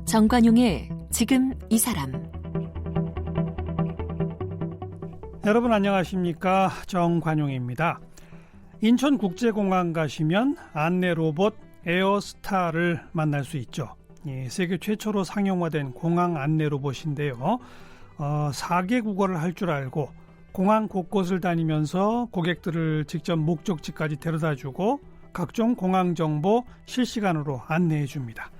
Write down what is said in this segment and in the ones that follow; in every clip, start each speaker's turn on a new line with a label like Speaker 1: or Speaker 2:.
Speaker 1: 정관용의 지금 이 사람.
Speaker 2: 여러분 안녕하십니까? 정관용입니다. 인천국제공항 가시면 안내 로봇 에어스타를 만날 수 있죠. 세계 최초로 상용화된 공항 안내 로봇인데요. 4개 국어를 할 줄 알고 공항 곳곳을 다니면서 고객들을 직접 목적지까지 데려다주고 각종 공항 정보 실시간으로 안내해 줍니다.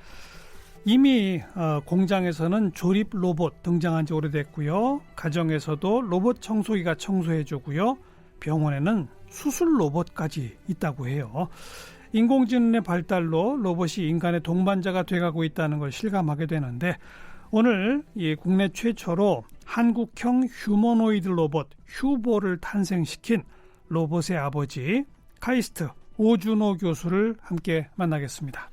Speaker 2: 이미 공장에서는 조립 로봇 등장한 지 오래됐고요. 가정에서도 로봇 청소기가 청소해 주고요. 병원에는 수술 로봇까지 있다고 해요. 인공지능의 발달로 로봇이 인간의 동반자가 돼가고 있다는 걸 실감하게 되는데, 오늘 이 국내 최초로 한국형 휴머노이드 로봇 휴보를 탄생시킨 로봇의 아버지 카이스트 오준호 교수를 함께 만나겠습니다.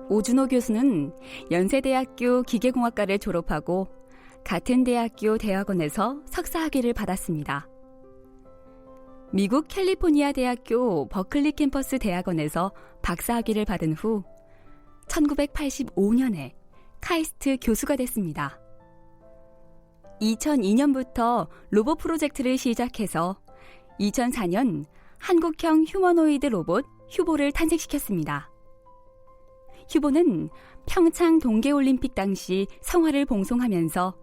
Speaker 3: 오준호 교수는 연세대학교 기계공학과를 졸업하고 같은 대학교 대학원에서 석사학위를 받았습니다. 미국 캘리포니아 대학교 버클리 캠퍼스 대학원에서 박사학위를 받은 후 1985년에 카이스트 교수가 됐습니다. 2002년부터 로봇 프로젝트를 시작해서 2004년 한국형 휴머노이드 로봇 휴보를 탄생시켰습니다. 휴보는 평창 동계올림픽 당시 성화를 봉송하면서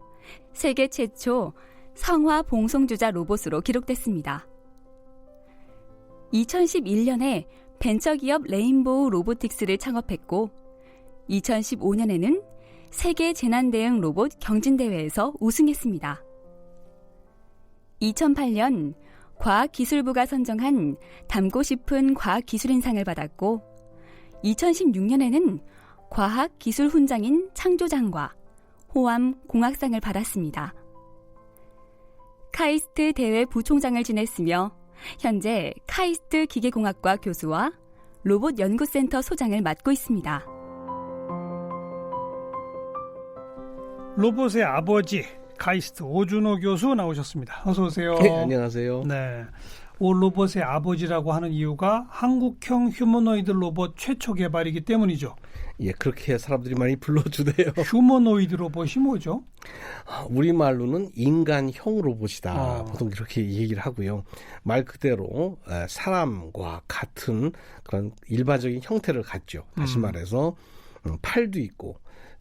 Speaker 3: 세계 최초 성화 봉송주자 로봇으로 기록됐습니다. 2011년에 벤처기업 레인보우 로보틱스를 창업했고 2015년에는 세계 재난대응 로봇 경진대회에서 우승했습니다. 2008년 과학기술부가 선정한 닮고 싶은 과학기술인상을 받았고 2016년에는 과학기술훈장인 창조장과 호암 공학상을 받았습니다. 카이스트 대회 부총장을 지냈으며 현재 카이스트 기계공학과 교수와 로봇 연구센터 소장을 맡고 있습니다.
Speaker 2: 로봇의 아버지 카이스트 오준호 교수 나오셨습니다. 어서 오세요.
Speaker 4: 네, 안녕하세요.
Speaker 2: 네. 로봇의 아버지라고 하는 이유가 한국형 휴머노이드 로봇 최초 개발이기 때문이죠.
Speaker 4: 예, 그렇게 사람들이 많이 불러주네요.
Speaker 2: 휴머노이드 로봇이 뭐죠?
Speaker 4: 우리말로는 인간형 로봇이다. 보통 그렇게 얘기를 하고요. 말 그대로 사람과 같은 그런 일반적인 형태를 갖죠. 다시 말해서 팔도 있고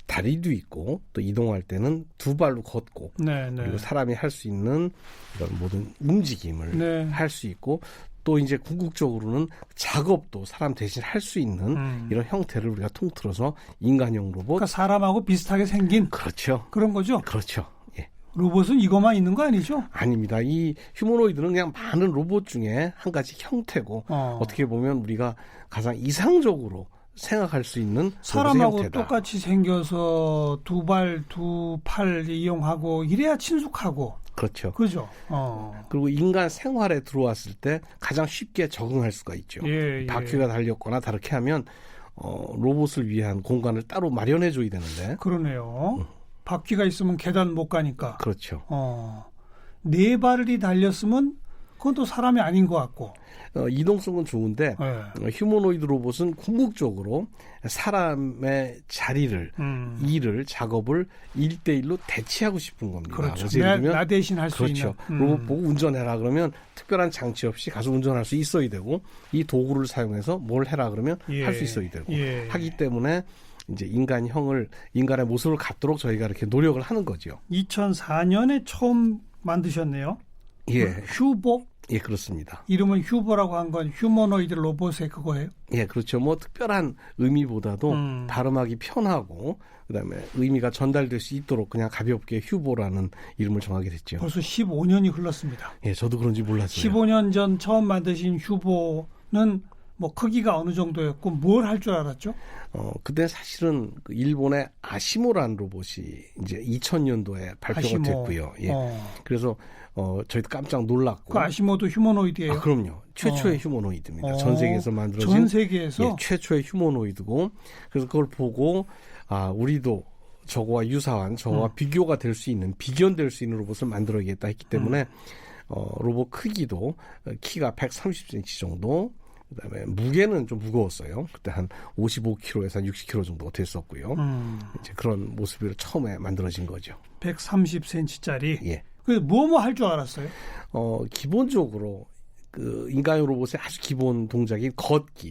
Speaker 4: 다리도 있고 또 이동할 때는 두 발로 걷고 그리고 사람이 할 수 있는 이런 모든 움직임을 할 수 있고 또 이제 궁극적으로는 작업도 사람 대신 할 수 있는 이런 형태를 우리가 통틀어서 인간형 로봇.
Speaker 2: 그러니까 사람하고 비슷하게 생긴.
Speaker 4: 그렇죠.
Speaker 2: 그런 거죠.
Speaker 4: 그렇죠. 예.
Speaker 2: 로봇은 이것만 있는 거 아니죠?
Speaker 4: 아닙니다. 이 휴머노이드는 그냥 많은 로봇 중에 한 가지 형태고 어떻게 보면 우리가 가장 이상적으로 생각할 수 있는
Speaker 2: 사람하고
Speaker 4: 형태다.
Speaker 2: 똑같이 생겨서 두 발, 두 팔 이용하고 이래야 친숙하고.
Speaker 4: 그렇죠.
Speaker 2: 그죠.
Speaker 4: 그리고 인간 생활에 들어왔을 때 가장 쉽게 적응할 수가 있죠. 바퀴가 달렸거나 다르게 하면 로봇을 위한 공간을 따로 마련해 줘야 되는데.
Speaker 2: 그러네요. 바퀴가 있으면 계단 못 가니까.
Speaker 4: 그렇죠.
Speaker 2: 네 발이 달렸으면 그건 또 사람이 아닌 것 같고.
Speaker 4: 이동성은 좋은데 휴머노이드 로봇은 궁극적으로 사람의 자리를, 일을, 작업을 1대1로 대체하고 싶은 겁니다.
Speaker 2: 그렇죠. 나 대신 할 수
Speaker 4: 그렇죠.
Speaker 2: 있는.
Speaker 4: 로봇 보고 운전해라 그러면 특별한 장치 없이 가서 운전할 수 있어야 되고 이 도구를 사용해서 뭘 해라 그러면 할 수 있어야 되고 하기 때문에 이제 인간의 모습을 갖도록 저희가 이렇게 노력을 하는 거죠.
Speaker 2: 2004년에 처음 만드셨네요.
Speaker 4: 예.
Speaker 2: 휴보?
Speaker 4: 예, 그렇습니다.
Speaker 2: 이름은 휴보라고 한 건 휴머노이드 로봇의 그거예요?
Speaker 4: 예, 그렇죠. 뭐 특별한 의미보다도 발음하기 편하고 그다음에 의미가 전달될 수 있도록 그냥 가볍게 휴보라는 이름을 정하게 됐죠.
Speaker 2: 벌써 15년이 흘렀습니다.
Speaker 4: 예, 저도 그런지 몰랐어요.
Speaker 2: 15년 전 처음 만드신 휴보는 뭐 크기가 어느 정도였고 뭘 할 줄 알았죠?
Speaker 4: 그때 사실은 그 일본의 아시모라는 로봇이 이제 2000년도에 발표가
Speaker 2: 아시모.
Speaker 4: 됐고요. 예. 그래서 저희도 깜짝 놀랐고.
Speaker 2: 그 아시모도 휴머노이드예요?
Speaker 4: 아, 그럼요. 최초의 휴머노이드입니다. 전 세계에서 만들어진
Speaker 2: 전 세계에서
Speaker 4: 예, 최초의 휴머노이드고, 그래서 그걸 보고 우리도 저거와 유사한 저거와 비교가 될 수 있는, 비견될 수 있는 로봇을 만들어야겠다 했기 때문에 로봇 크기도 키가 130cm 정도, 그다음에 무게는 좀 무거웠어요. 그때 한 55kg에서 한 60kg 정도 됐었고요. 이제 그런 모습으로 처음에 만들어진 거죠.
Speaker 2: 130cm짜리.
Speaker 4: 예.
Speaker 2: 그 뭐 할 줄 알았어요?
Speaker 4: 기본적으로 그 인간용 로봇의 아주 기본 동작인 걷기.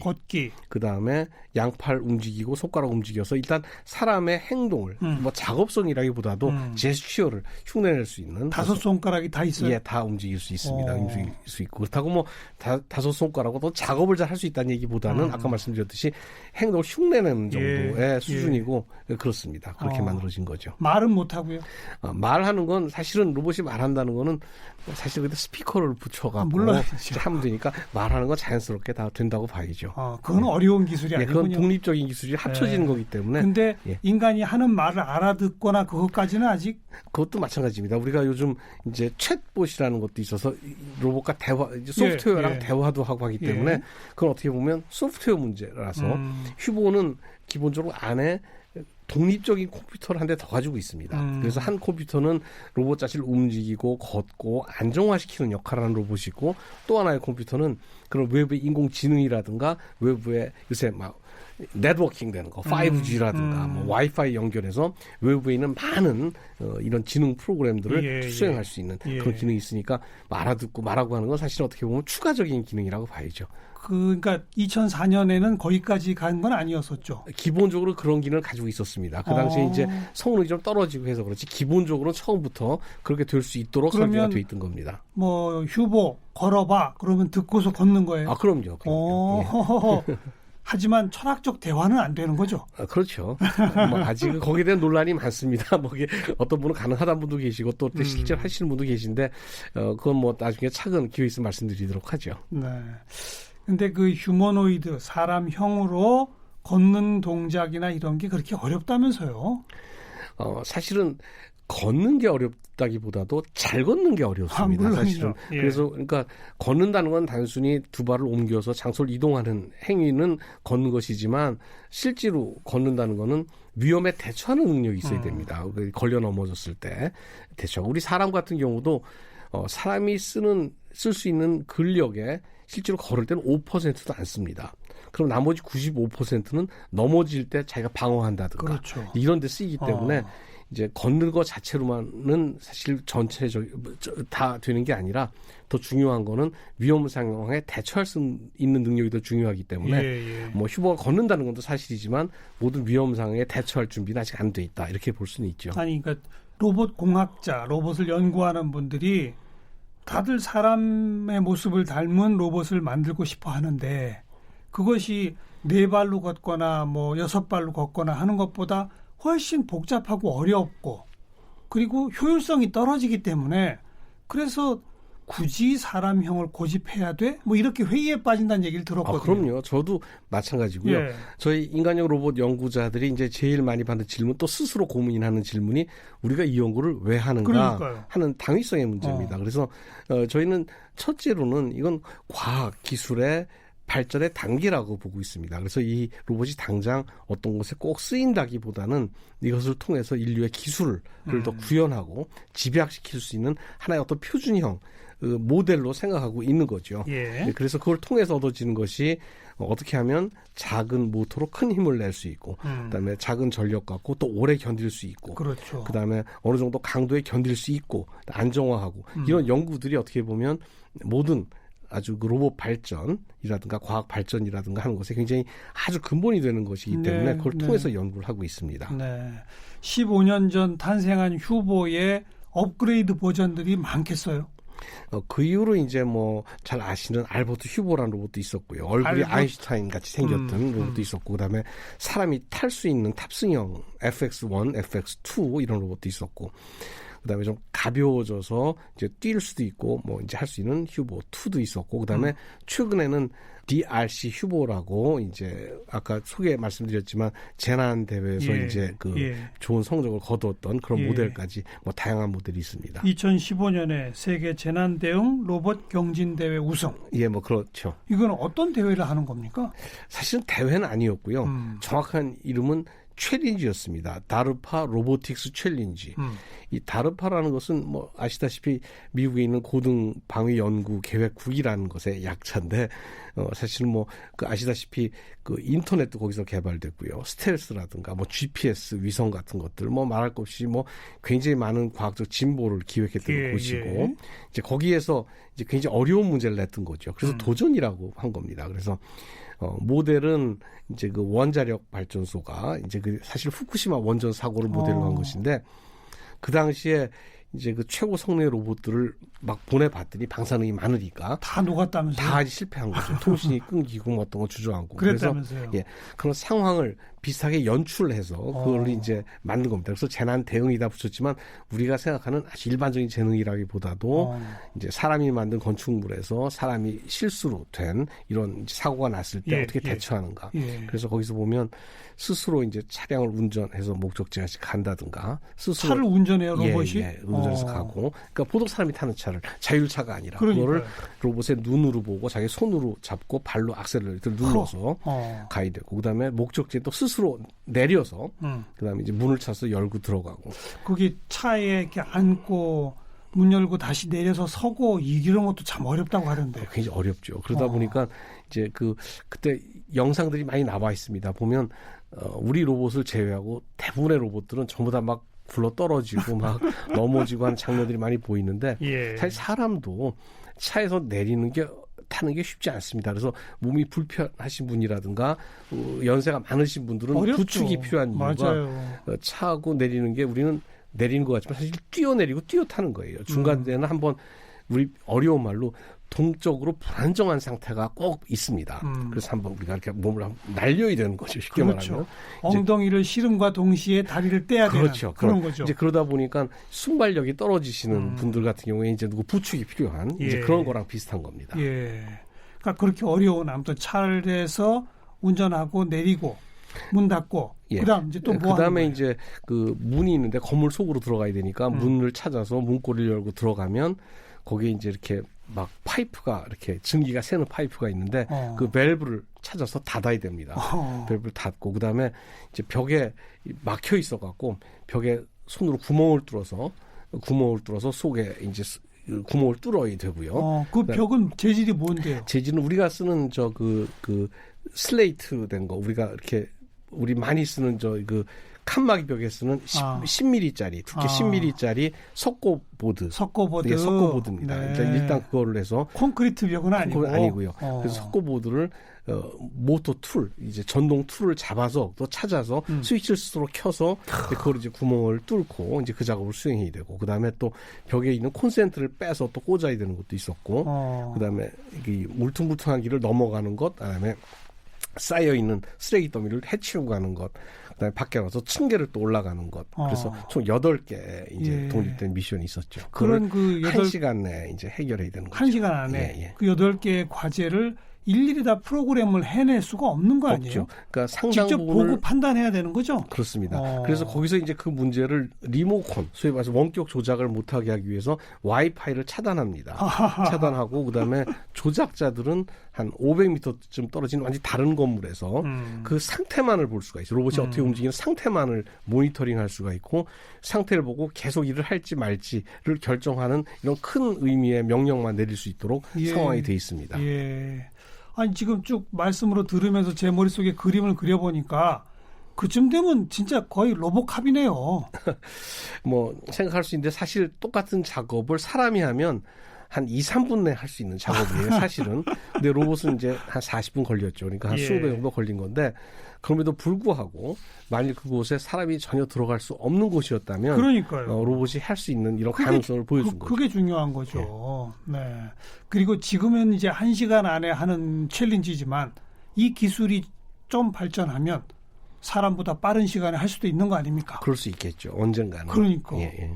Speaker 4: 그 다음에 양팔 움직이고 손가락 움직여서 일단 사람의 행동을 뭐 작업성이라기보다도 제스처를 흉내낼 수 있는
Speaker 2: 5손가락이 다 있어요?
Speaker 4: 예, 다 움직일 수 있습니다. 움직일 수 있고 그렇다고 뭐 5손가락으로 작업을 잘 할 수 있다는 얘기보다는 아까 말씀드렸듯이 행동을 흉내내는 정도의 수준이고 그렇습니다. 그렇게 만들어진 거죠.
Speaker 2: 말은 못 하고요.
Speaker 4: 말하는 건 사실은 로봇이 말한다는 거는 사실 그때 스피커를 붙여갖고 하면 되니까 말하는 건 자연스럽게 다 된다고 봐야죠.
Speaker 2: 그건 어려운 기술이 아니군요.
Speaker 4: 그건 독립적인 기술이 합쳐지는 거기 때문에.
Speaker 2: 근데 인간이 하는 말을 알아듣거나 그것까지는 아직?
Speaker 4: 그것도 마찬가지입니다. 우리가 요즘 이제 챗봇이라는 것도 있어서 로봇과 대화, 소프트웨어랑 대화도 하고 하기 때문에 그건 어떻게 보면 소프트웨어 문제라서 휴보는 기본적으로 안에 독립적인 컴퓨터를 한 대 더 가지고 있습니다. 그래서 한 컴퓨터는 로봇 자체를 움직이고 걷고 안정화시키는 역할을 하는 로봇이고 또 하나의 컴퓨터는 그런 외부의 인공지능이라든가 외부의 요새 막 네트워킹 되는 거 5G라든가 뭐 와이파이 연결해서 외부에 있는 많은 이런 지능 프로그램들을 수행할 수 있는 그런 기능이 있으니까 알아듣고 말하고 하는 건 사실 어떻게 보면 추가적인 기능이라고 봐야죠.
Speaker 2: 그러니까 2004년에는 거기까지 간 건 아니었었죠.
Speaker 4: 기본적으로 그런 기능을 가지고 있었습니다. 그 당시에 이제 성능이 좀 떨어지고 해서 그렇지 기본적으로 처음부터 그렇게 될 수 있도록 설계가 되어 있던 겁니다.
Speaker 2: 뭐 휴보 걸어봐 그러면 듣고서 걷는 거예요.
Speaker 4: 그럼요.
Speaker 2: 하지만 철학적 대화는 안 되는 거죠.
Speaker 4: 그렇죠. 뭐 아직 거기에 대한 논란이 많습니다. 뭐 어떤 분은 가능하다는 분도 계시고 또 실제로 하시는 분도 계신데 그건 뭐 나중에 차근 기회 있으면 말씀드리도록 하죠.
Speaker 2: 네. 근데 그 휴머노이드 사람형으로 걷는 동작이나 이런 게 그렇게 어렵다면서요?
Speaker 4: 사실은 걷는 게 어렵다기보다도 잘 걷는 게 어렵습니다. 사실은. 그래서 그러니까 걷는다는 건 단순히 두 발을 옮겨서 장소를 이동하는 행위는 걷는 것이지만 실제로 걷는다는 거는 위험에 대처하는 능력이 있어야 됩니다. 걸려 넘어졌을 때 대처. 우리 사람 같은 경우도 사람이 쓸 수 있는 근력에 실제로 걸을 때는 5%도 안 씁니다. 그럼 나머지 95%는 넘어질 때 자기가 방어한다든가 이런 데 쓰이기 때문에 이제 걷는 것 자체로만은 사실 전체적 다 되는 게 아니라 더 중요한 거는 위험 상황에 대처할 수 있는 능력이 더 중요하기 때문에 뭐 휴보가 걷는다는 것도 사실이지만 모든 위험 상황에 대처할 준비는 아직 안 돼 있다 이렇게 볼 수는 있죠.
Speaker 2: 아니 그러니까 로봇 공학자, 로봇을 연구하는 분들이 다들 사람의 모습을 닮은 로봇을 만들고 싶어 하는데 그것이 4발로 걷거나 뭐 6발로 걷거나 하는 것보다 훨씬 복잡하고 어렵고 그리고 효율성이 떨어지기 때문에 그래서 굳이 사람형을 고집해야 돼? 뭐 이렇게 회의에 빠진다는 얘기를 들었거든요.
Speaker 4: 그럼요. 저도 마찬가지고요. 저희 인간형 로봇 연구자들이 이제 제일 많이 받는 질문 또 스스로 고민하는 질문이 우리가 이 연구를 왜 하는가 하는 당위성의 문제입니다. 그래서 저희는 첫째로는 이건 과학 기술의 발전의 단계라고 보고 있습니다. 그래서 이 로봇이 당장 어떤 곳에 꼭 쓰인다기보다는 이것을 통해서 인류의 기술을 더 구현하고 집약시킬 수 있는 하나의 어떤 표준형 모델로 생각하고 있는 거죠. 그래서 그걸 통해서 얻어지는 것이 어떻게 하면 작은 모터로 큰 힘을 낼 수 있고 그다음에 작은 전력 갖고 또 오래 견딜 수 있고 그다음에 어느 정도 강도에 견딜 수 있고 안정화하고 이런 연구들이 어떻게 보면 모든 아주 그 로봇 발전이라든가 과학 발전이라든가 하는 것에 굉장히 아주 근본이 되는 것이기 때문에 그걸 통해서 연구를 하고 있습니다.
Speaker 2: 15년 전 탄생한 휴보의 업그레이드 버전들이 많겠어요?
Speaker 4: 그 이후로 이제 뭐 잘 아시는 알버트 휴보라는 로봇도 있었고요. 얼굴이 아인슈타인 같이 생겼던 로봇도 있었고 그다음에 사람이 탈 수 있는 탑승형 FX1, FX2 이런 로봇도 있었고 그다음에 좀 가벼워져서 이제 뛸 수도 있고 뭐 이제 할 수 있는 휴보 2도 있었고 그다음에 최근에는 DRC 휴보라고 이제 아까 소개 말씀드렸지만 재난 대회에서
Speaker 2: 예.
Speaker 4: 이제 그
Speaker 2: 예.
Speaker 4: 좋은 성적을 거두었던 그런
Speaker 2: 예.
Speaker 4: 모델까지 뭐 다양한 모델이 있습니다.
Speaker 2: 2015년에 세계 재난 대응 로봇 경진 대회 우승.
Speaker 4: 예, 뭐 그렇죠.
Speaker 2: 이건 어떤 대회를 하는 겁니까?
Speaker 4: 사실은 대회는 아니었고요. 정확한 이름은 챌린지였습니다. 다르파 로보틱스 챌린지. 이 다르파라는 것은 뭐 아시다시피 미국에 있는 고등 방위 연구 계획국이라는 것의 약자인데 사실은 뭐 그 아시다시피 그 인터넷도 거기서 개발됐고요. 스텔스라든가 뭐 GPS 위성 같은 것들 뭐 말할 것 없이 뭐 굉장히 많은 과학적 진보를 기획했던
Speaker 2: 예,
Speaker 4: 곳이고
Speaker 2: 예.
Speaker 4: 이제 거기에서 이제 굉장히 어려운 문제를 냈던 거죠. 그래서 도전이라고 한 겁니다. 그래서 모델은 이제 그 원자력 발전소가 이제 그 사실 후쿠시마 원전 사고를 모델로 한 것인데 그 당시에 이제 그 최고 성능의 로봇들을 막 보내봤더니 방사능이 많으니까
Speaker 2: 다 녹았다면서요?
Speaker 4: 다 실패한 거죠. 통신이 끊기고 뭐 어떤 거 주저앉고.
Speaker 2: 그랬다면서요?
Speaker 4: 그래서 예, 그런 상황을 비슷하게 연출해서 그걸 이제 만든 겁니다. 그래서 재난 대응이다 붙였지만 우리가 생각하는 아주 일반적인 재능이라기보다도 이제 사람이 만든 건축물에서 사람이 실수로 된 이런 이제 사고가 났을 때
Speaker 2: 예,
Speaker 4: 어떻게
Speaker 2: 예.
Speaker 4: 대처하는가.
Speaker 2: 예.
Speaker 4: 그래서 거기서 보면 스스로 이제 차량을 운전해서 목적지까지 간다든가 스스로
Speaker 2: 차를 운전해요, 로봇이?
Speaker 4: 예, 예, 운전해서 가고. 그러니까 보통 사람이 타는 차를 자율차가 아니라
Speaker 2: 그러니까요.
Speaker 4: 그거를 로봇의 눈으로 보고 자기 손으로 잡고 발로 악셀러레이터를 눌러서 가야 되고 그다음에 목적지에 또 스스로 내려서 그다음에 이제 문을 차서 열고 들어가고.
Speaker 2: 거기 차에 이렇게 앉고 문 열고 다시 내려서 서고 이런 것도 참 어렵다고 하던데.
Speaker 4: 굉장히 어렵죠. 그러다 보니까 이제 그때 영상들이 많이 나와 있습니다. 보면 우리 로봇을 제외하고 대부분의 로봇들은 전부 다 막 굴러 떨어지고 막 넘어지고 하는 장면들이 많이 보이는데
Speaker 2: 예.
Speaker 4: 사실 사람도 차에서 내리는 게 타는 게 쉽지 않습니다. 그래서 몸이 불편하신 분이라든가 연세가 많으신 분들은
Speaker 2: 어렵죠.
Speaker 4: 부축이 필요한 이유가
Speaker 2: 맞아요.
Speaker 4: 차하고 내리는 게 우리는 내리는 것 같지만 사실 뛰어내리고 뛰어타는 거예요. 중간에는 한번 우리 어려운 말로 동적으로 불안정한 상태가 꼭 있습니다. 그래서 한번 우리가 이렇게 몸을 날려야 되는 거죠. 쉽게
Speaker 2: 그렇죠.
Speaker 4: 말하면.
Speaker 2: 엉덩이를 실음과 동시에 다리를 떼야
Speaker 4: 그렇죠.
Speaker 2: 되는 그런 거죠.
Speaker 4: 이제 그러다 보니까 순발력이 떨어지시는 분들 같은 경우에 이제 누구 부축이 필요한 이제
Speaker 2: 예.
Speaker 4: 그런 거랑 비슷한 겁니다.
Speaker 2: 예. 그러니까 그렇게 어려운 아무튼 차에서 운전하고 내리고 문 닫고
Speaker 4: 예.
Speaker 2: 그다음 이제 또 뭐
Speaker 4: 그다음에
Speaker 2: 하는 거예요?
Speaker 4: 이제 그 문이 있는데 건물 속으로 들어가야 되니까 문을 찾아서 문고리를 열고 들어가면 거기에 이제 이렇게 막 파이프가 이렇게 증기가 새는 파이프가 있는데 그 밸브를 찾아서 닫아야 됩니다. 밸브를 닫고 그다음에 이제 벽에 막혀 있어 갖고 벽에 손으로 구멍을 뚫어서 속에 이제 구멍을 뚫어야 되고요.
Speaker 2: 그 벽은 재질이 뭔데요?
Speaker 4: 재질은 우리가 쓰는 그 슬레이트 된 거 우리가 이렇게 우리 많이 쓰는 칸막이 벽에 쓰는 10mm짜리 두께 10mm짜리 석고보드.
Speaker 2: 석고보드.
Speaker 4: 예, 석고보드입니다.
Speaker 2: 네.
Speaker 4: 일단 그거를 해서
Speaker 2: 콘크리트 벽은 아니고.
Speaker 4: 그건 아니고요. 그래서 석고보드를 모터 툴, 이제 전동 툴을 잡아서 또 찾아서 스위치를 스스로 켜서 그걸 이제 구멍을 뚫고 이제 그 작업을 수행해야 되고, 그 다음에 또 벽에 있는 콘센트를 빼서 또 꽂아야 되는 것도 있었고, 그 다음에 이 울퉁불퉁한 길을 넘어가는 것, 그다음에 쌓여 있는 쓰레기 더미를 해치우고 가는 것, 그다음에 밖에 나가서 층계를 또 올라가는 것. 그래서 총 8개 이제
Speaker 2: 예.
Speaker 4: 독립된 미션이 있었죠.
Speaker 2: 그런
Speaker 4: 그걸
Speaker 2: 그
Speaker 4: 1시간 내에 이제 해결해야 되는 거죠.
Speaker 2: 1시간 안에
Speaker 4: 예, 예.
Speaker 2: 그 8개의 과제를 일일이 다 프로그램을 해낼 수가 없는 거 아니에요?
Speaker 4: 없죠. 그러니까 상당
Speaker 2: 직접
Speaker 4: 부분을
Speaker 2: 보고 판단해야 되는 거죠?
Speaker 4: 그렇습니다. 그래서 거기서 이제 그 문제를 리모컨, 소위 말해서 원격 조작을 못하게 하기 위해서 와이파이를 차단합니다. 차단하고 그다음에 조작자들은 한 500m쯤 떨어진 완전히 다른 건물에서 그 상태만을 볼 수가 있어요. 로봇이 어떻게 움직이는 상태만을 모니터링할 수가 있고 상태를 보고 계속 일을 할지 말지를 결정하는 이런 큰 의미의 명령만 내릴 수 있도록
Speaker 2: 예.
Speaker 4: 상황이 돼 있습니다.
Speaker 2: 예. 아니 지금 쭉 말씀으로 들으면서 제 머릿속에 그림을 그려보니까 그쯤 되면 진짜 거의 로봇캅이네요.
Speaker 4: 뭐 생각할 수 있는데 사실 똑같은 작업을 사람이 하면 한 2, 3분 내에 할 수 있는 작업이에요, 사실은. 근데 로봇은 이제 한 40분 걸렸죠. 그러니까 한
Speaker 2: 예.
Speaker 4: 20분 정도 걸린 건데, 그럼에도 불구하고, 만일 그곳에 사람이 전혀 들어갈 수 없는 곳이었다면,
Speaker 2: 그러니까요.
Speaker 4: 로봇이 할 수 있는 이런 가능성을 보여준 거죠.
Speaker 2: 그게 중요한 거죠. 네. 그리고 지금은 이제 1시간 안에 하는 챌린지지만 이 기술이 좀 발전하면 사람보다 빠른 시간에 할 수도 있는 거 아닙니까?
Speaker 4: 그럴 수 있겠죠, 언젠가는.
Speaker 2: 그러니까.
Speaker 4: 예, 예.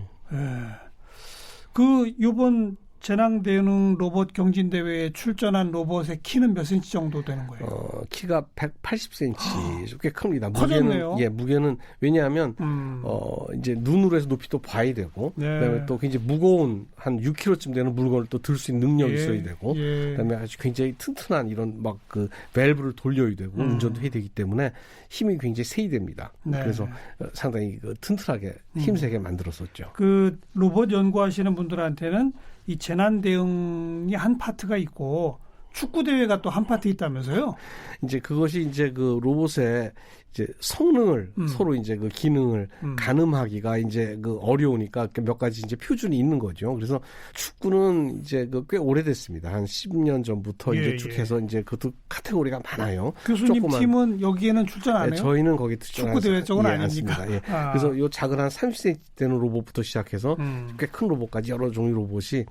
Speaker 2: 그 요번 재난대응 로봇 경진대회에 출전한 로봇의 키는 몇 센치 정도 되는 거예요?
Speaker 4: 키가 180cm 꽤 큽니다.
Speaker 2: 커졌네요.
Speaker 4: 무게는 왜냐하면 이제 눈으로 해서 높이 또 봐야 되고
Speaker 2: 네.
Speaker 4: 그다음에 또 굉장히 무거운 한 6kg쯤 되는 물건을 또 들 수 있는 능력이
Speaker 2: 예.
Speaker 4: 있어야 되고
Speaker 2: 예.
Speaker 4: 그다음에 아주 굉장히 튼튼한 이런 막 그 밸브를 돌려야 되고 운전도 해야 되기 때문에 힘이 굉장히 세이됩니다.
Speaker 2: 네.
Speaker 4: 그래서 상당히 그 튼튼하게 힘세게 만들었었죠.
Speaker 2: 그 로봇 연구하시는 분들한테는 이 재난 대응이 한 파트가 있고 축구 대회가 또 한 파트 있다면서요?
Speaker 4: 이제 그것이 이제 그 로봇의 이제 성능을 서로 이제 그 기능을 가늠하기가 이제 그 어려우니까 몇 가지 이제 표준이 있는 거죠. 그래서 축구는 이제 그 꽤 오래됐습니다. 한 10년 전부터 이제 쭉 해서 이제 그것도 카테고리가 많아요.
Speaker 2: 교수님 팀은 여기에는 출전 안 해요?
Speaker 4: 네, 저희는 거기 출전
Speaker 2: 축구 대회 쪽은 아닙니까?
Speaker 4: 않습니다. 예. 그래서 요 작은 한 30cm 되는 로봇부터 시작해서 꽤 큰 로봇까지 여러 종류 로봇이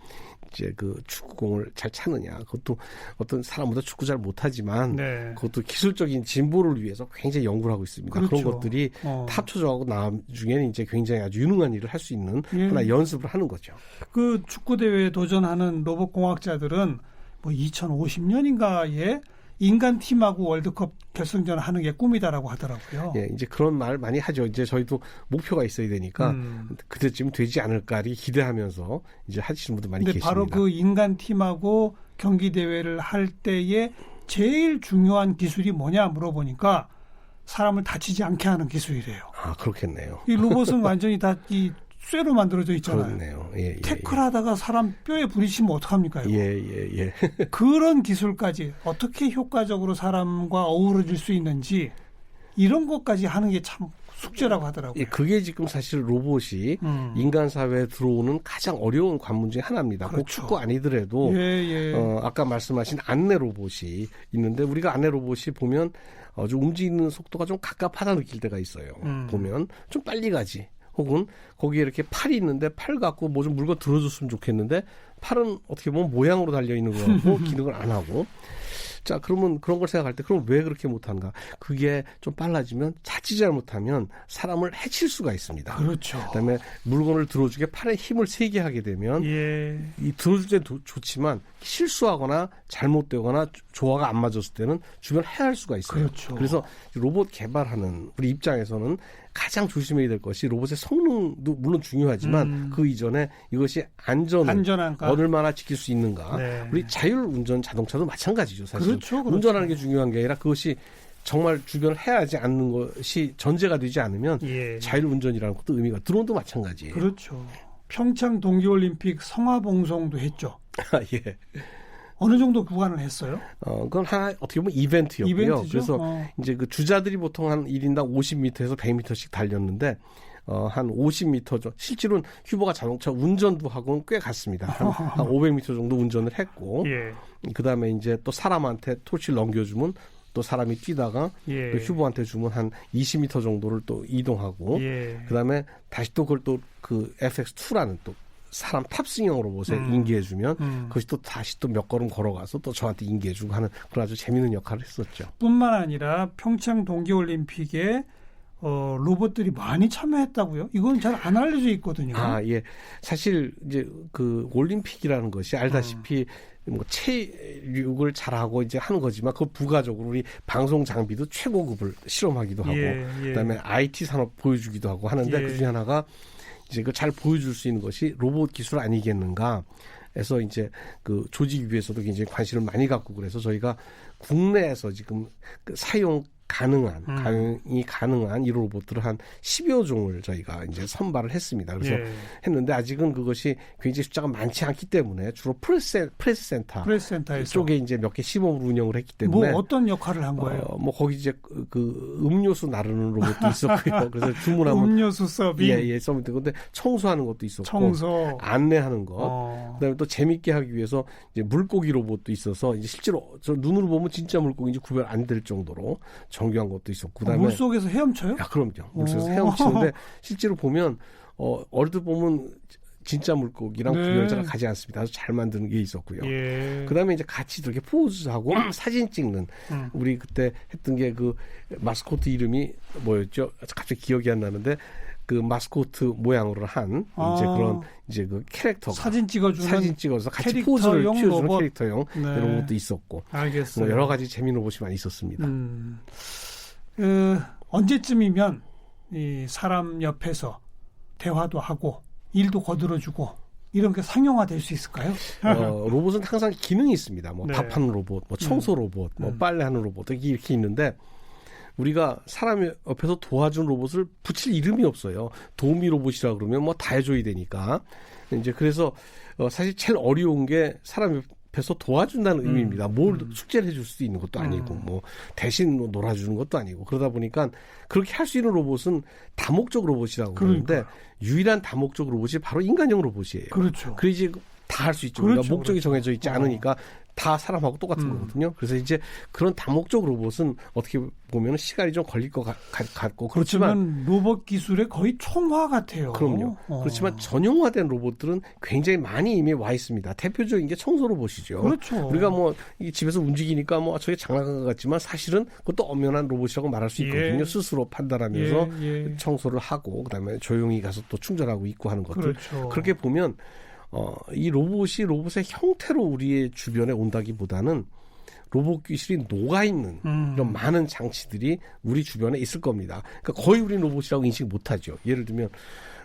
Speaker 4: 이제 그 축구공을 잘 차느냐. 그것도 어떤 사람보다 축구 잘 못하지만
Speaker 2: 네.
Speaker 4: 그것도 기술적인 진보를 위해서 굉장히 연구를 하고 있습니다.
Speaker 2: 그렇죠.
Speaker 4: 그런 것들이 합쳐져가고 나중에는 이제 굉장히 아주 유능한 일을 할 수 있는
Speaker 2: 예.
Speaker 4: 하나 연습을 하는 거죠.
Speaker 2: 그 축구 대회에 도전하는 로봇 공학자들은 뭐 2050년인가에 인간 팀하고 월드컵 결승전 하는 게 꿈이다라고 하더라고요.
Speaker 4: 예, 이제 그런 말 많이 하죠. 이제 저희도 목표가 있어야 되니까 그때쯤 되지 않을까 기대하면서 이제 하시는 분들 많이
Speaker 2: 근데
Speaker 4: 계십니다.
Speaker 2: 바로 그 인간 팀하고 경기 대회를 할 때에 제일 중요한 기술이 뭐냐 물어보니까 사람을 다치지 않게 하는 기술이래요.
Speaker 4: 아, 그렇겠네요.
Speaker 2: 이 로봇은 완전히 다 이 쇠로 만들어져 있잖아요.
Speaker 4: 그렇네요. 예,
Speaker 2: 태클하다가 사람 뼈에 부딪히면 어떡합니까? 이거?
Speaker 4: 예.
Speaker 2: 그런 기술까지 어떻게 효과적으로 사람과 어우러질 수 있는지 이런 것까지 하는 게 참 숙제라고 하더라고요.
Speaker 4: 예, 그게 지금 사실 로봇이 인간 사회에 들어오는 가장 어려운 관문 중에 하나입니다. 꼭
Speaker 2: 그렇죠.
Speaker 4: 축구 아니더라도
Speaker 2: 예.
Speaker 4: 아까 말씀하신 안내 로봇이 있는데 우리가 안내 로봇이 보면 아주 움직이는 속도가 좀 갑갑하다 느낄 때가 있어요. 보면 좀 빨리 가지. 혹은 거기에 이렇게 팔이 있는데 팔 갖고 뭐 좀 물건 들어줬으면 좋겠는데 팔은 어떻게 보면 모양으로 달려 있는 거 같고 기능을 안 하고. 자, 그러면 그런 걸 생각할 때 그럼 왜 그렇게 못한가? 그게 좀 빨라지면 자칫 잘못하면 사람을 해칠 수가 있습니다.
Speaker 2: 그렇죠.
Speaker 4: 그다음에 물건을 들어주게 팔에 힘을 세게 하게 되면 이 들어줄 때 좋지만 실수하거나 잘못되거나 조화가 안 맞았을 때는 주변 해할 수가 있어요.
Speaker 2: 그렇죠.
Speaker 4: 그래서 로봇 개발하는 우리 입장에서는 가장 조심해야 될 것이 로봇의 성능도 물론 중요하지만 그 이전에 이것이
Speaker 2: 안전한가?
Speaker 4: 얼마나 지킬 수 있는가.
Speaker 2: 네.
Speaker 4: 우리 자율운전 자동차도 마찬가지죠. 사실
Speaker 2: 그렇죠.
Speaker 4: 운전하는 게 중요한 게 아니라 그것이 정말 주변을 해하지 않는 것이 전제가 되지 않으면 자율운전이라는 것도 의미가 드론도 마찬가지예요.
Speaker 2: 그렇죠. 평창 동계올림픽 성화봉송도 했죠.
Speaker 4: 예.
Speaker 2: 어느 정도 구간을 했어요?
Speaker 4: 그건 하나 어떻게 보면 이벤트였고요.
Speaker 2: 이벤트죠?
Speaker 4: 그래서 이제 그 주자들이 보통 한 1인당 50m에서 100m씩 달렸는데 한 50m 실제로는 휴버가 자동차 운전도 하고는 꽤 갔습니다. 한 500m 정도 운전을 했고 그다음에 이제 또 사람한테 토치를 넘겨주면 또 사람이 뛰다가 또 휴버한테 주면 한 20m 정도를 또 이동하고 그다음에 다시 또 그걸 또 그 FX2라는 또 사람 탑승형 로봇에 인계해주면 그것이 또 다시 또 몇 걸음 걸어가서 또 저한테 인계해주고 하는 그런 아주 재미있는 역할을 했었죠.
Speaker 2: 뿐만 아니라 평창 동계올림픽에 로봇들이 많이 참여했다고요? 이건 잘 안 알려져 있거든요.
Speaker 4: 아, 예. 사실 이제 그 올림픽이라는 것이 알다시피 뭐 체육을 잘하고 이제 하는 거지만 그 부가적으로 우리 방송 장비도 최고급을 실험하기도 하고 그다음에 IT 산업 보여주기도 하고 하는데 그 중에 하나가 이제 그 잘 보여줄 수 있는 것이 로봇 기술 아니겠는가 해서 이제 그 조직 위에서도 굉장히 관심을 많이 갖고 그래서 저희가 국내에서 지금 그 사용 가능한 이 로봇들을 한 10여 종을 저희가 이제 선발을 했습니다. 그래서 했는데 아직은 그것이 굉장히 숫자가 많지 않기 때문에 주로 프레스 센터 쪽에 이제 몇 개 시범으로 운영을 했기 때문에
Speaker 2: 뭐 어떤 역할을 한 거예요?
Speaker 4: 뭐 거기 이제 그 음료수 나르는 로봇도 있었고요. 그래서 주문하면
Speaker 2: 음료수 서빙,
Speaker 4: 서빙. 근데 청소하는 것도 있었고,
Speaker 2: 청소,
Speaker 4: 안내하는 것, 그다음에 또 재밌게 하기 위해서 이제 물고기 로봇도 있어서 이제 실제로 저 눈으로 보면 진짜 물고기인지 구별 안 될 정도로 정교한 것도 있었고, 그다음에
Speaker 2: 물 속에서 헤엄쳐요?
Speaker 4: 야, 그럼요. 물 속에서 헤엄치는데 실제로 보면 어리들 보면 진짜 물고기랑 구별 잘 가지 않습니다. 아주 잘 만드는 게 있었고요. 그다음에 이제 같이 이렇게 포즈하고 사진 찍는 우리 그때 했던 게 그 마스코트 이름이 뭐였죠? 갑자기 기억이 안 나는데 그 마스코트 모양으로 한 이제 그런 이제 그 캐릭터가
Speaker 2: 사진
Speaker 4: 찍어서 같이 포즈를 취해주는
Speaker 2: 로봇.
Speaker 4: 캐릭터용
Speaker 2: 네.
Speaker 4: 로봇도 있었고
Speaker 2: 알겠어요.
Speaker 4: 뭐 여러 가지 재미있는 로봇이 많이 있었습니다.
Speaker 2: 언제쯤이면 이 사람 옆에서 대화도 하고 일도 거들어주고 이런 게 상용화될 수 있을까요?
Speaker 4: 로봇은 항상 기능이 있습니다. 뭐
Speaker 2: 네.
Speaker 4: 밥하는 로봇, 뭐 청소 로봇, 뭐 빨래하는 로봇 이렇게 있는데 우리가 사람 옆에서 도와준 로봇을 붙일 이름이 없어요. 도우미 로봇이라 그러면 뭐 다 해줘야 되니까 이제 그래서 사실 제일 어려운 게 사람 옆에서 도와준다는 의미입니다. 뭘 숙제를 해줄 수 있는 것도 아니고 뭐 대신 뭐 놀아주는 것도 아니고 그러다 보니까 그렇게 할 수 있는 로봇은 다목적 로봇이라고 그러는데 유일한 다목적 로봇이 바로 인간형 로봇이에요.
Speaker 2: 그렇죠.
Speaker 4: 그래야지 다 할 수 있죠.
Speaker 2: 그렇죠,
Speaker 4: 그러니까 목적이
Speaker 2: 그렇죠.
Speaker 4: 정해져 있지 않으니까 다 사람하고 똑같은 거거든요. 그래서 이제 그런 다목적 로봇은 어떻게 보면 시간이 좀 걸릴 것 같고 그렇지만
Speaker 2: 로봇 기술의 거의 총화 같아요.
Speaker 4: 그럼요. 그렇지만 전용화된 로봇들은 굉장히 많이 이미 와 있습니다. 대표적인 게 청소 로봇이죠.
Speaker 2: 그렇죠.
Speaker 4: 우리가 뭐 이 집에서 움직이니까 뭐 저게 장난감 같지만 사실은 그것도 엄연한 로봇이라고 말할 수 있거든요.
Speaker 2: 예.
Speaker 4: 스스로 판단하면서
Speaker 2: 예.
Speaker 4: 청소를 하고 그다음에 조용히 가서 또 충전하고 있고 하는 것들.
Speaker 2: 그렇죠.
Speaker 4: 그렇게 보면 이 로봇이 로봇의 형태로 우리의 주변에 온다기보다는 로봇 기술이 녹아있는 이런 많은 장치들이 우리 주변에 있을 겁니다. 그러니까 거의 우리는 로봇이라고 인식 못하죠. 예를 들면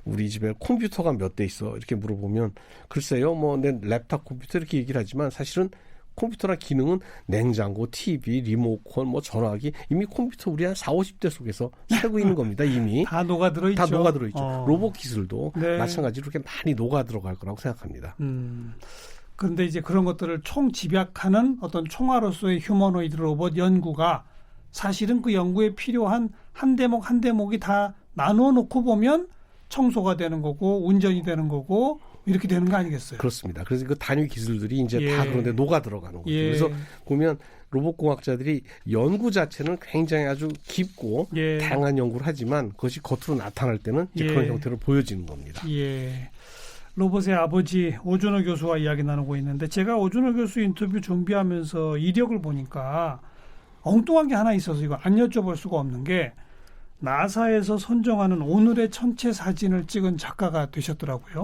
Speaker 4: 우리 집에 컴퓨터가 몇 대 있어 이렇게 물어보면 글쎄요 뭐 내 랩탑 컴퓨터 이렇게 얘기를 하지만 사실은 컴퓨터나 기능은 냉장고, TV, 리모컨, 뭐 전화기 이미 컴퓨터 우리 한 40, 50대 속에서 살고 있는 겁니다. 이미.
Speaker 2: 다 녹아들어 있죠.
Speaker 4: 다 녹아들어 있죠. 로봇 기술도
Speaker 2: 네.
Speaker 4: 마찬가지로 이렇게 많이 녹아들어갈 거라고 생각합니다.
Speaker 2: 그런데 이제 그런 것들을 총집약하는 어떤 총화로서의 휴머노이드 로봇 연구가 사실은 그 연구에 필요한 한 대목 한 대목이 다 나누어 놓고 보면 청소가 되는 거고 운전이 되는 거고 이렇게 되는 거 아니겠어요?
Speaker 4: 그렇습니다. 그래서 그 단위 기술들이 이제
Speaker 2: 예.
Speaker 4: 다 그런데 녹아 들어가는 거죠.
Speaker 2: 예.
Speaker 4: 그래서 보면 로봇공학자들이 연구 자체는 굉장히 아주 깊고
Speaker 2: 예.
Speaker 4: 다양한 연구를 하지만 그것이 겉으로 나타날 때는 이제
Speaker 2: 예.
Speaker 4: 그런 형태로 보여지는 겁니다.
Speaker 2: 예. 로봇의 아버지 오준호 교수와 이야기 나누고 있는데 제가 오준호 교수 인터뷰 준비하면서 이력을 보니까 엉뚱한 게 하나 있어서 이거 안 여쭤볼 수가 없는 게 나사에서 선정하는 오늘의 천체 사진을 찍은 작가가 되셨더라고요.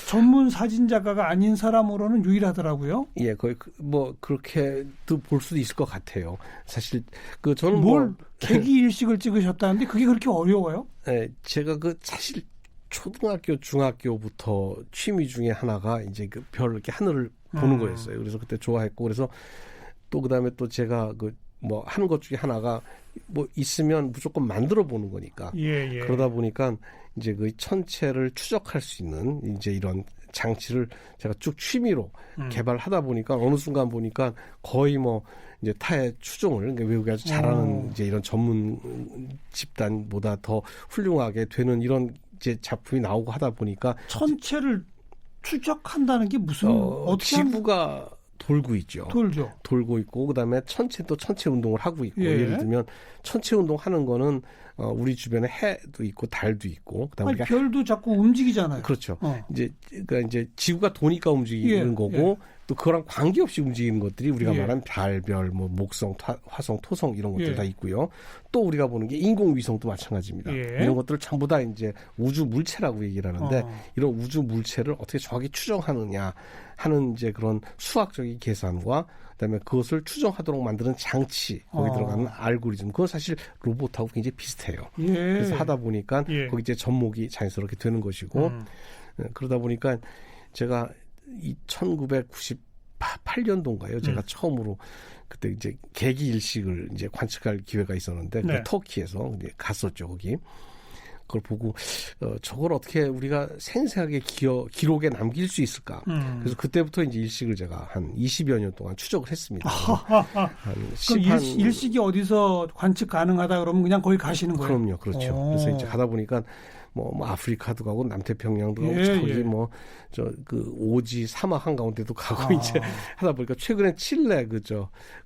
Speaker 2: 전문 사진 작가가 아닌 사람으로는 유일하더라고요.
Speaker 4: 예, 거의 뭐 그렇게도 볼 수도 있을 것 같아요. 사실 그 저는
Speaker 2: 뭘 계기일식을 찍으셨다는데 그게 그렇게 어려워요?
Speaker 4: 예, 제가 그 사실 초등학교, 중학교부터 취미 중에 하나가 이제 그 별 이렇게 하늘을 보는 거였어요. 그래서 그때 좋아했고 그래서 또 그다음에 또 제가 그 뭐 하는 것 중에 하나가 뭐 있으면 무조건 만들어 보는 거니까.
Speaker 2: 예.
Speaker 4: 그러다 보니까 이제 그 천체를 추적할 수 있는 이제 이런 장치를 제가 쭉 취미로 개발하다 보니까 어느 순간 보니까 거의 뭐 이제 타의 추종을 그러니까 외국에 아주 잘하는 이제 이런 전문 집단보다 더 훌륭하게 되는 이런 이제 작품이 나오고 하다 보니까
Speaker 2: 천체를 추적한다는 게 무슨 어떻게
Speaker 4: 지구가 돌고 있죠.
Speaker 2: 돌죠.
Speaker 4: 돌고 있고 그다음에 천체도 천체 운동을 하고 있고
Speaker 2: 예.
Speaker 4: 예를 들면 천체 운동하는 거는 우리 주변에 해도 있고 달도 있고 그다음에
Speaker 2: 아니, 별도 자꾸 움직이잖아요.
Speaker 4: 그렇죠. 이제 지구가 도니까 움직이는
Speaker 2: 예.
Speaker 4: 거고 또 그거랑 관계없이 움직이는 것들이 우리가
Speaker 2: 예.
Speaker 4: 말하는 달, 별, 뭐 목성, 화성, 토성 이런 것들
Speaker 2: 예.
Speaker 4: 다 있고요. 또 우리가 보는 게 인공위성도 마찬가지입니다.
Speaker 2: 예.
Speaker 4: 이런 것들을 전부 다 이제 우주 물체라고 얘기를 하는데 이런 우주 물체를 어떻게 정확히 추정하느냐 하는 이제 그런 수학적인 계산과 그다음에 그것을 추정하도록 만드는 장치 거기 들어가는 알고리즘 그건 사실 로봇하고 굉장히 비슷해요.
Speaker 2: 예.
Speaker 4: 그래서 하다 보니까
Speaker 2: 예.
Speaker 4: 거기 이제 접목이 자연스럽게 되는 것이고 그러다 보니까 제가 1998년도인가요? 제가 처음으로 그때 이제 계기일식을 이제 관측할 기회가 있었는데
Speaker 2: 네.
Speaker 4: 터키에서 이제 갔었죠 거기. 그걸 보고 저걸 어떻게 우리가 생생하게 기록에 남길 수 있을까? 그래서 그때부터 이제 일식을 제가 한 20여 년 동안 추적을 했습니다.
Speaker 2: 그럼 일식이 어디서 관측 가능하다 그러면 그냥 거기 가시는 거예요?
Speaker 4: 그럼요, 그렇죠. 그래서 이제 가다 보니까 뭐 아프리카도 가고 남태평양도 가고
Speaker 2: 예,
Speaker 4: 저기
Speaker 2: 예.
Speaker 4: 뭐 저 그 오지 사막 한가운데도 가고 이제 하다 보니까 최근에 칠레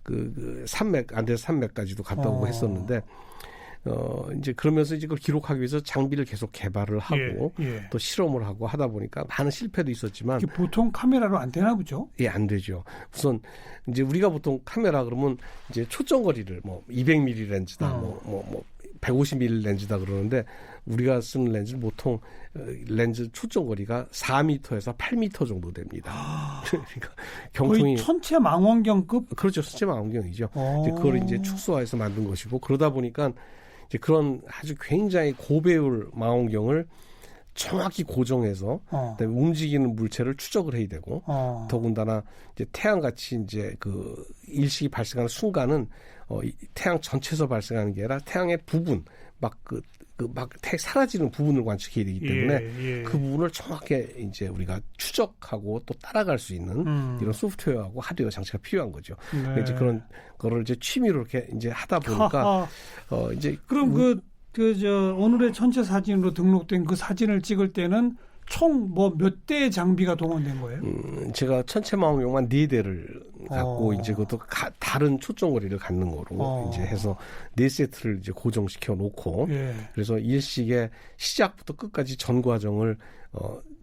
Speaker 4: 그 산맥 안데스 산맥까지도 갔다 오고 했었는데. 이제 그러면서 이제 그걸 기록하기 위해서 장비를 계속 개발을 하고
Speaker 2: 예.
Speaker 4: 또 실험을 하고 하다 보니까 많은 실패도 있었지만
Speaker 2: 보통 카메라로 안 되나 보죠?
Speaker 4: 예, 안 되죠. 우선 이제 우리가 보통 카메라 그러면 이제 초점 거리를 뭐 200mm 렌즈다 뭐 150mm 렌즈다 그러는데 우리가 쓰는 렌즈는 보통 렌즈 초점거리가 4m에서 8m 정도 됩니다. 그러니까 경통이
Speaker 2: 거의 천체 망원경급.
Speaker 4: 그렇죠. 수채 망원경이죠. 이제 그걸 이제 축소해서 만든 것이고 그러다 보니까 이제 그런 아주 굉장히 고배율 망원경을 정확히 고정해서 그다음에 움직이는 물체를 추적을 해야 되고 더군다나 이제 태양같이 이제 그 일식이 발생하는 순간은 태양 전체에서 발생하는 게 아니라 태양의 부분 막 사라지는 부분을 관측해야 되기 때문에 그 부분을 정확하게 이제 우리가 추적하고 또 따라갈 수 있는 이런 소프트웨어하고 하드웨어 장치가 필요한 거죠.
Speaker 2: 네.
Speaker 4: 이제 그런 거를 이제 취미로 이렇게 이제 하다 보니까 이제
Speaker 2: 그럼 오늘의 천체 사진으로 등록된 그 사진을 찍을 때는 총 몇 대의 장비가 동원된 거예요?
Speaker 4: 제가 천체 망원경만 4대를 갖고 이제 그것도 다른 초점거리를 갖는 거로 이제 해서 4세트를 이제 고정시켜 놓고 그래서 일식의 시작부터 끝까지 전 과정을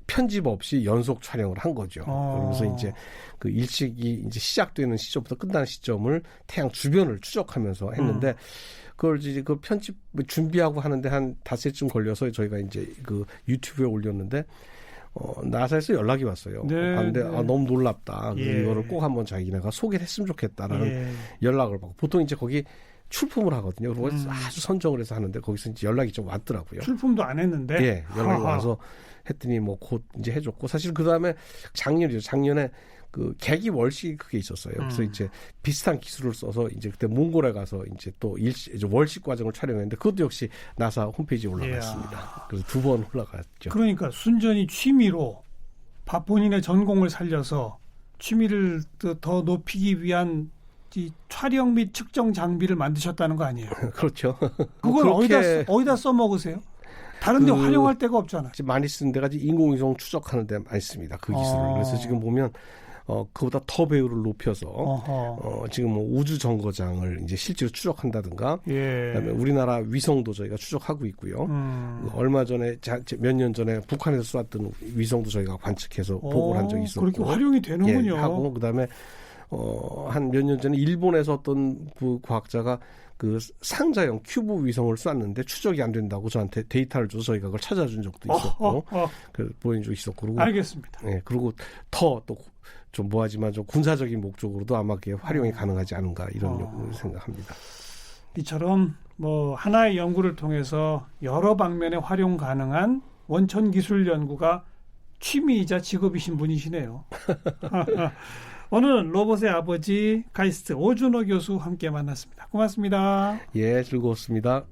Speaker 4: 편집 없이 연속 촬영을 한 거죠. 그러면서 이제 그 일식이 이제 시작되는 시점부터 끝나는 시점을 태양 주변을 추적하면서 했는데 그걸 이제 그 편집 준비하고 하는데 한 5시쯤 걸려서 저희가 이제 그 유튜브에 올렸는데 나사에서 연락이 왔어요. 근데 너무 놀랍다. 이거를 꼭 한번 자기네가 소개를 했으면 좋겠다라는 연락을 받고 보통 이제 거기 출품을 하거든요. 그리고 아주 선정을 해서 하는데 거기서 이제 연락이 좀 왔더라고요.
Speaker 2: 출품도 안 했는데?
Speaker 4: 연락이 와서 했더니 뭐 곧 이제 해줬고 사실 그 다음에 작년에 그 계기 월식 그게 있었어요. 그래서 이제 비슷한 기술을 써서 이제 그때 몽골에 가서 이제 또 월식 과정을 촬영했는데 그것도 역시 나사 홈페이지에 올라갔습니다. 그래서 2번 올라갔죠.
Speaker 2: 그러니까 순전히 취미로 본인의 전공을 살려서 취미를 더 높이기 위한 이 촬영 및 측정 장비를 만드셨다는 거 아니에요?
Speaker 4: 그렇죠.
Speaker 2: 그걸 어디다 써먹으세요? 다른 데 활용할 데가 없잖아요.
Speaker 4: 많이 쓰는 데가 인공위성 추적하는 데 많이 씁니다. 그 기술을. 그래서 지금 보면 그보다 더 배율을 높여서 지금 뭐 우주 정거장을 이제 실제로 추적한다든가 그다음에 우리나라 위성도 저희가 추적하고 있고요. 얼마 전에 몇 년 전에 북한에서 쏘았던 위성도 저희가 관측해서 보고를 한 적이 있었고
Speaker 2: 그렇게 활용이 되는군요.
Speaker 4: 하고 그다음에 한 몇 년 전에 일본에서 어떤 그 과학자가 그 상자형 큐브 위성을 쐈는데 추적이 안 된다고 저한테 데이터를 줘서 저희가 그걸 찾아준 적도 있었고 보여준 적이 있었고 그리고
Speaker 2: 알겠습니다.
Speaker 4: 그리고 더 또 좀 뭐하지만 좀 군사적인 목적으로도 아마 그게 활용이 가능하지 않은가 이런 생각합니다.
Speaker 2: 이처럼 뭐 하나의 연구를 통해서 여러 방면에 활용 가능한 원천 기술 연구가 취미이자 직업이신 분이시네요. 오늘 로봇의 아버지 카이스트 오준호 교수 함께 만났습니다. 고맙습니다.
Speaker 4: 즐거웠습니다.